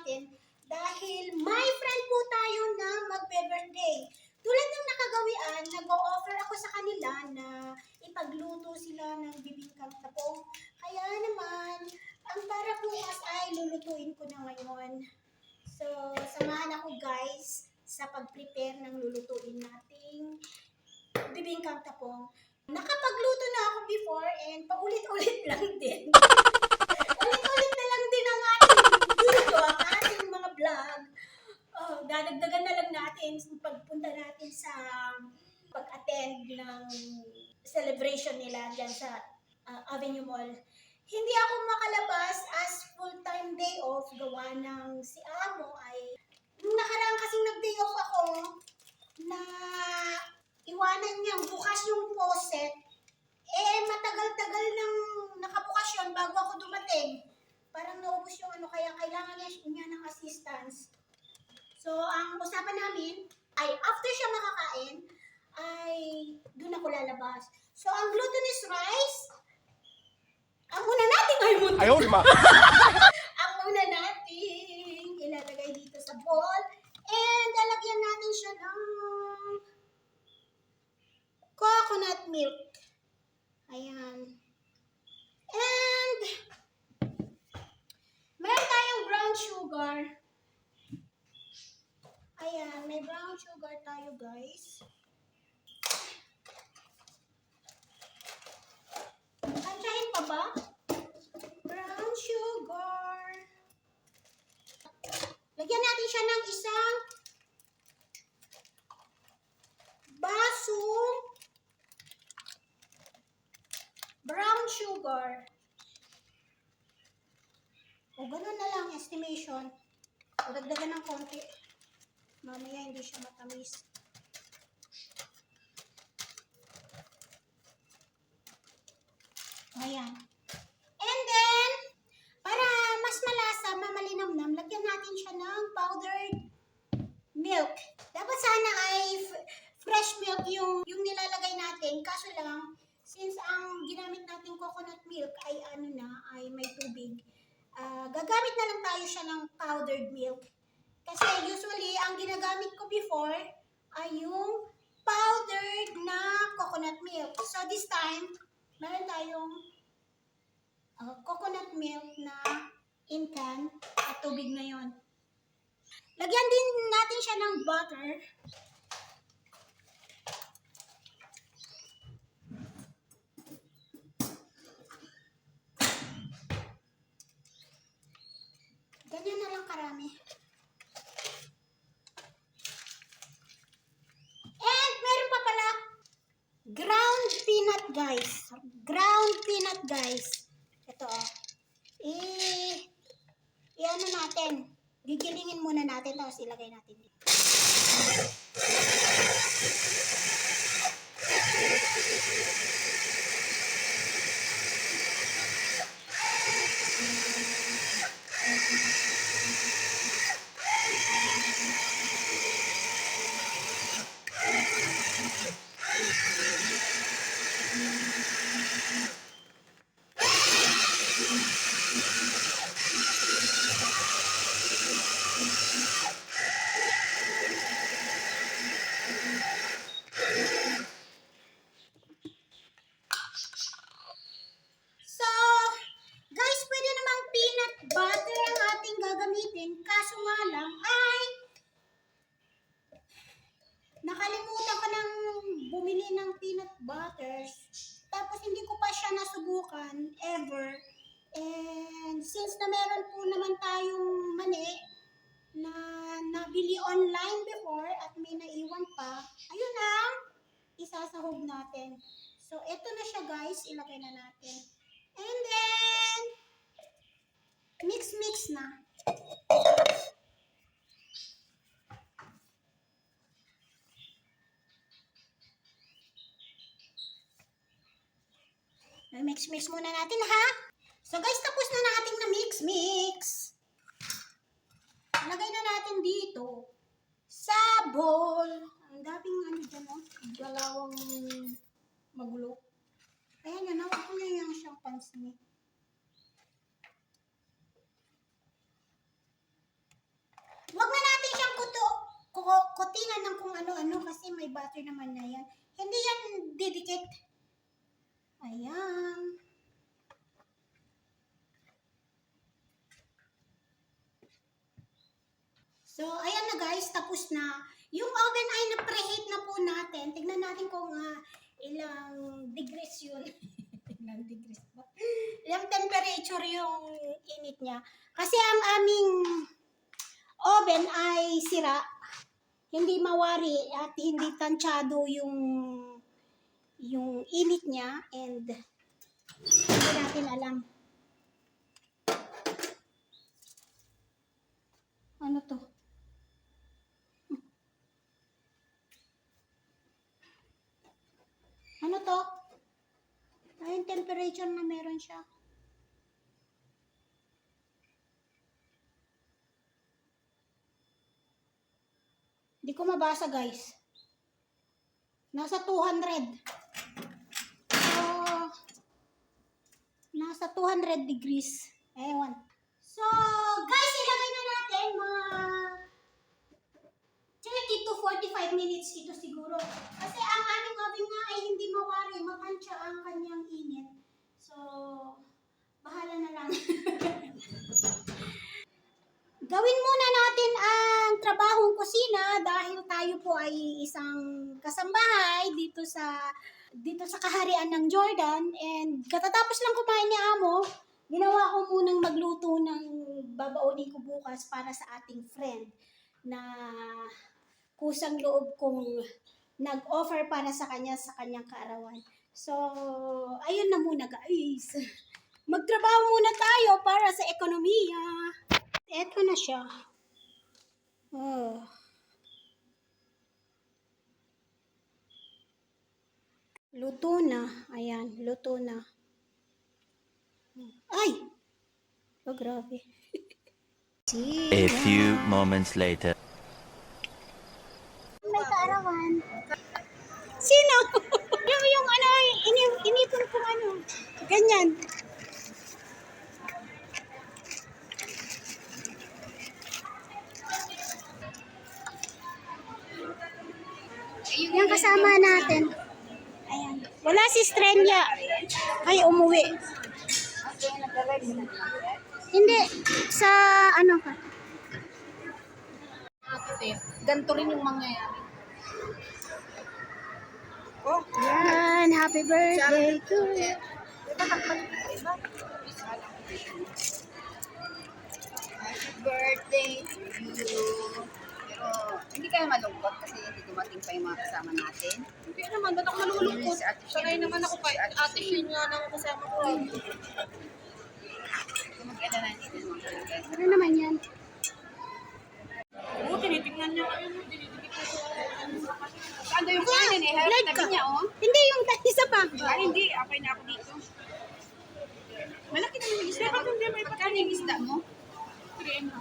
natin dahil may friend po tayo na magbe-birthday. Tulad ng nakagawian, nag-o-offer ako sa kanila na ipagluto sila ng bibingkang tapong. Kaya naman, ang para bukas ay lulutuin ko na ngayon. So, samahan ako guys sa pag-prepare ng lulutuin nating bibingkang tapong. Nakapagluto na ako before and paulit-ulit lang din. Ulit-ulit na lang din ang ating video, ang ating mga vlog. Dadagdagan na lang natin pagpunta natin sa pag-attend ng celebration nila dyan sa Avenue Mall. Hindi ako makalabas as full-time day off gawa ng si Amo ay nung nakaraan kasing nag-day off ako na iwanan niyang bukas yung faucet. Matagal-tagal nang nakabukas yun bago ako dumating. Parang naubos yung kaya kailangan niya ng assistance. So, ang usapan namin ay after siya makakain, ay doon ako lalabas. So, ang glutinous rice, ang muna natin ngayon. Ayaw, lima. Ang muna natin ilalagay dito sa bowl. And lalagyan natin siya ng coconut milk. Ayan. And meron tayong brown sugar. Ayan, may brown sugar tayo guys. Tansyahin pa ba? Brown sugar. Lagyan natin siya ng isang basong brown sugar. O, ganun na lang estimation. O, dagdagan ng konti. Mamaya hindi siya matamis. Ayan. And then, para mas malasa, mamalinamnam, lagyan natin siya ng powdered milk. Dapat sana ay fresh milk yung nilalagay natin. Kaso lang, since ang ginamit natin coconut milk ay ay may tubig, gagamit na lang tayo siya ng powdered milk. Kasi usually, ang ginagamit ko before ay yung powdered na coconut milk. So this time, meron tayong coconut milk na in can at tubig na yon. Lagyan din natin siya ng butter. Ganyan na lang karami. And meron pa pala ground peanut guys. Ground peanut guys. Ito i-ano natin. Gigilingin muna natin tapos ilagay natin dito. Kaso nga lang ay nakalimutan ko nang bumili ng peanut butters. Tapos hindi ko pa siya nasubukan ever. And since na meron po naman tayong mani na nabili online before at may naiwan pa, ayun ang isasahog natin. So ito na siya guys, ilagay na natin. And then mix na. Mix muna natin ha. So guys, tapos na natin na mix. Lagay na natin dito sa bowl. Ang daming dyan galawang magulo. Ayan yun, huwag ko na yung siyang pansin. may battery naman na yan. Hindi yan didikit. Ayan. So, ayan na guys, tapos na. Yung oven ay na-preheat na po natin. Tignan natin kung ilang degrees yun. Ilang degrees ba? Ilang temperature yung init niya. Kasi ang aming oven ay sira. Hindi mawari at hindi tansyado yung init niya and hindi natin alam. Ano to? Ano to? Ay, yung temperature na meron siya. Hindi ko mabasa, guys. Nasa 200. So, nasa 200 degrees. Ewan. So, guys, ilagay na natin mga 30 to 45 minutes ito siguro. Kasi ang aming oven nga ay hindi mawari, matansya ang kanyang init. So, bahala na lang. Gawin muna natin ang trabahong kusina dahil tayo po ay isang kasambahay dito sa kaharian ng Jordan and katatapos lang kumain ni Amo, ginawa ko munang magluto ng babaonin ko bukas para sa ating friend na kusang loob kong nag-offer para sa kanyang kaarawan. So, ayun na muna guys. Magtrabaho muna tayo para sa ekonomiya. Eto na siya. Oh. Luto na. Ayan, luto na. Ay! Oh, grabe. A few moments later. May kaarawan. Sino? yung inipon kong ganyan. Yung kasama natin. Ayan. Wala si Strenya. Ay, umuwi. Hindi. Sa ano ka? Ganito rin yung mangyayari. Oh, Yan. Happy birthday to you. happy birthday to you. Pero hindi kayo malungkot kasi hindi dumating pa yung mga kasama natin. Hindi naman, ba't ako malulungkot? Si Ate Shane. Sanay naman ako kay Ate Shane nga nang kasama ko. Kung mag-alala natin yung mga kalagay. Ano naman yan? Oo, tinitignan niya kayo. Dinidikit ko sa Saan daw yung kanin eh? Harap Light tabi ka. niya oh. Hindi, yung isa pa. Ay hindi, okay na ako dito. Malaki naman yung isda. Dapat hindi may Pagkano yung isda mo? 3 na.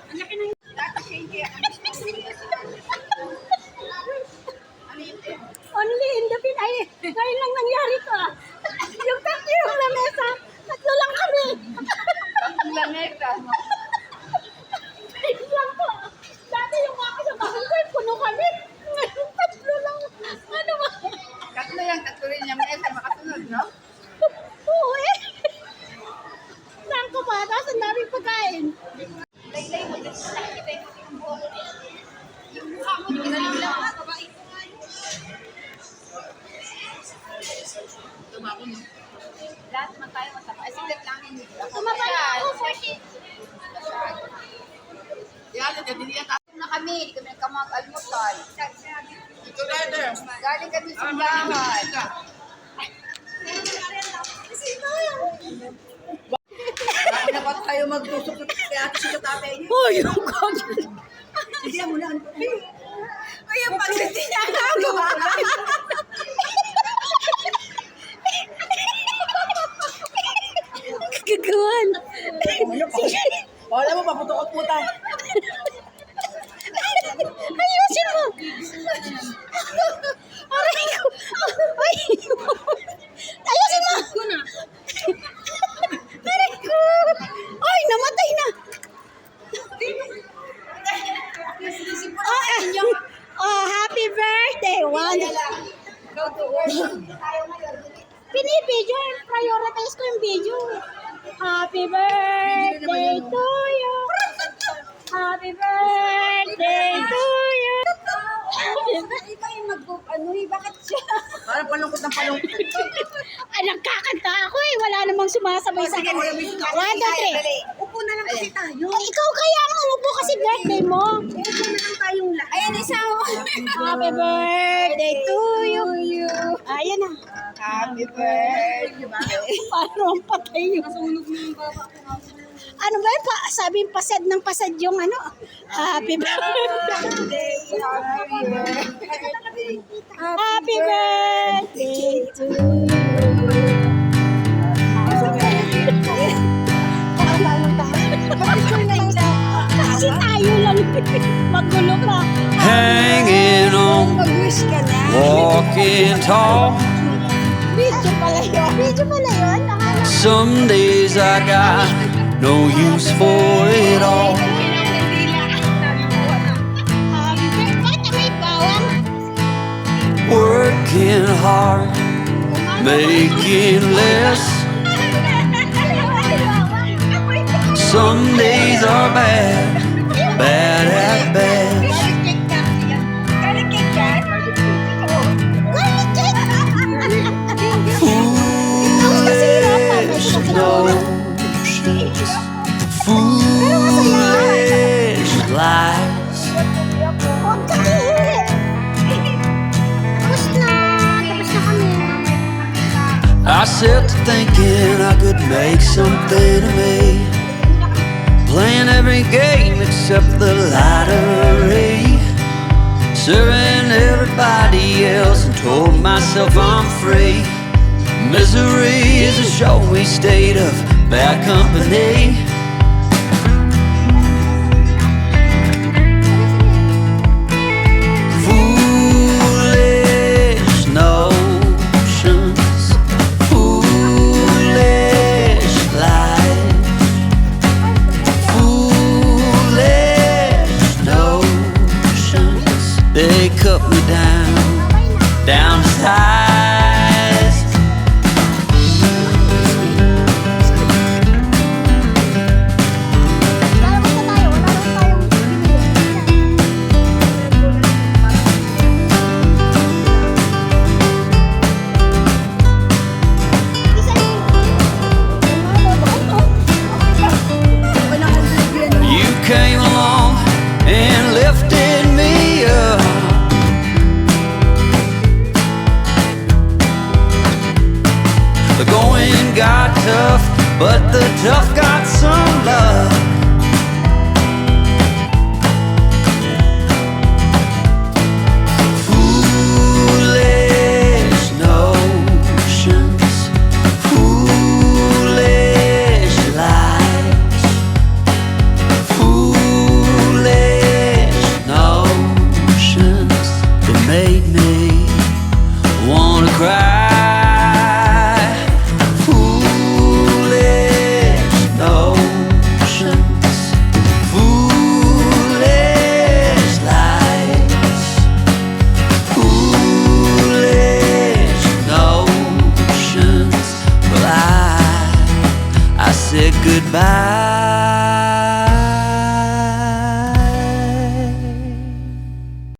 Ang laki na yun. Ate Shane kaya kami ano yun eh? Only in the pin. Ay, ngayon lang nangyari to ah. Yung tatlo yung lamesa. Tatlo lang kami. Ang lamesa. Ayun lang po. Dati yung mga kasamahan ko, puno kami. Ngayon tatlo lang. Ano ba? Tatlo rin yung mesa makasunod, no? Oo eh. Saan ko pa? Tapos ang daming pagkain. Laylay mo, nakikita yung buhok mo. Yung mukha mo, hindi ka lang babae ko nga yun. Tumako mo. Lahat naman tayo masama. Ay, siglat lang yun. Tumaba na ako, 40. Na kami, hindi kami nagkamag-almusal. Together. Galing kami sa simbahan. Bakit dapat tayo magtusok kay ate sa tatay niyo? Oh, yung kanya. Hindi mo na. Ay, yung pagsiti niya nagawa. Gagawan. Wala mo, paputok po tayo. Ayusin mo. Aray ko. Ay. Ayusin mo. Aray ko. Ay, namatay na. Oh, happy birthday! One. Go to work. Pinibidyo, prioritize ko yung video. Happy birthday to you. Happy birthday to you. Ikaw yung bakit siya? Parang palungkot ng palungkot. Ay, nagkakanta ako eh. Wala namang sumasabay sa akin. 1, 2, 3. Upo na lang kasi tayo. Oh, ikaw kaya ang umupo kasi birthday mo. Upo na lang tayong lahat. Ayan, isang Happy birthday to you. Ayan na. Happy birthday. Paano ang patay yun? Ano ba yun? Sabi yung pasad yung ano. Happy birthday. Happy birthday to you. Kasi tayo lang. Magulo pa. Hanging on, Mag-wish ka na. walking tall. Video pala yun. Video pala yun. Nakala. Some days I got no use for it all. Happy birthday. Ba't may bawang? Working hard, making less. Some days are bad, bad at best. Foolish notions, foolish lies. Huwag ka Tapos na. Tapos na kami. I set to thinking I could make something of me, playing every game except the lottery, serving everybody else and told myself I'm free. Misery is a showy state of bad company. Foolish notions, foolish lies, foolish notions, they cut me down.